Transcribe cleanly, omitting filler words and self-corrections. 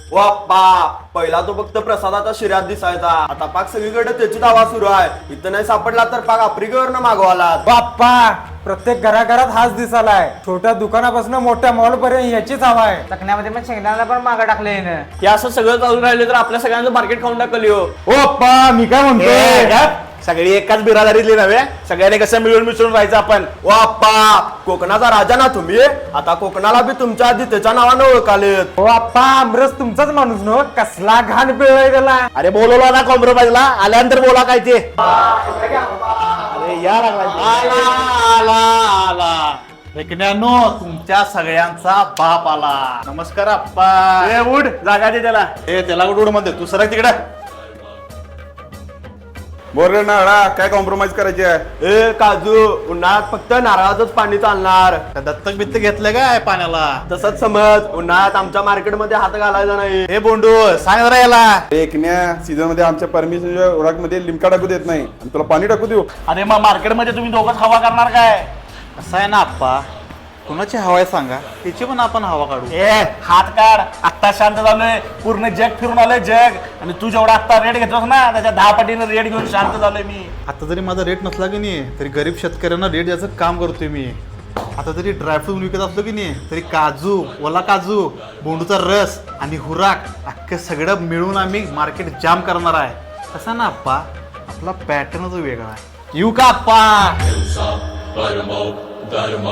ओ अप्पा, पहिला तो फक्त प्रसादाचा शिऱ्यात दिसायचा, आता पाक सगळीकडे त्याची दावा सुरू आहे. इथं नाही सापडला तर पाक आफ्रिकेवरनं मागवाला. बाप्पा, प्रत्येक घराघरात हाच दिसालाय. छोट्या दुकानापासून मोठ्या मॉल पर्यंत याचीच हवा आहे. चकण्यामध्ये पण शेंगदाणा पण मागं टाकले हे असं सगळं चालून राहिले तर आपल्या सगळ्यांचं मार्केट खाऊन टाकली हो. ओ अप्पा, मी काय म्हणतोय, सगळी एकाच बिरादारीतली नव्हे, सगळ्यांनी कसं मिळून मिसळून राहायचं आपण. ओ अप्पा, कोकणाचा राजा ना तुम्ही, आता कोकणाला बी तुमच्या आधी त्याच्या नावानं ओळखालेत. ओ अप्पा, आमरस तुमचाच माणूस न, कसला घाण पिळलाय त्याला. अरे बोलवला ना कॉम्प्रोमाइजला, आल्यानंतर बोला काय ते. अरे या लेकन्यानो, तुमच्या सगळ्यांचा बाप आला. नमस्कार अप्पा. उठ, जागा दे त्याला. त्याला उड म्हणते, तू सरक तिकडे. बोल रे नाळा, काय कॉम्प्रोमाइज करायची आहे? ए काजू, उन्हाळ्यात फक्त नारळाचंच पाणी चालणार. दत्तक बित्तक घेतलं काय पाण्याला? तसंच समज, उन्हाळ्यात आमच्या मार्केटमध्ये हात घालायचा नाही. हे बोंडू, सांग जरा याला. एकण्या सीझन मध्ये आमच्या परमिशनच्या ओळख मध्ये लिमका टाकू देत नाही आणि तुला पाणी टाकू देऊ. अरे मग मार्केटमध्ये तुम्ही दोघंच हवा करणार काय? असं आहे ना आप्पा, कुणाची हवा आहे सांगा, त्याची पण आपण हवा काढू. हात काढ, आत्ता शांत झालोय, पूर्ण जग फिरून आलोय जग. आणि तू जेवढा आत्ता रेट घेतोस ना, त्याच्या 10 पटीने रेट घेऊन शांत झालोय मी. आता जरी माझा रेट नसला की नाही, तरी गरीब शेतकऱ्यांना रेट याचं काम करतोय मी. आता जरी ड्रायफ्रूट विकत असलो की नाही, तरी काजू, ओला काजू, बोंडूचा रस आणि हुराक अख्खं सगळं मिळून आम्ही मार्केट जाम करणार आहे. कसं ना आप्पा, आपला पॅटर्नच वेगळा आहे. येऊ का आप्पा? परमो धर्म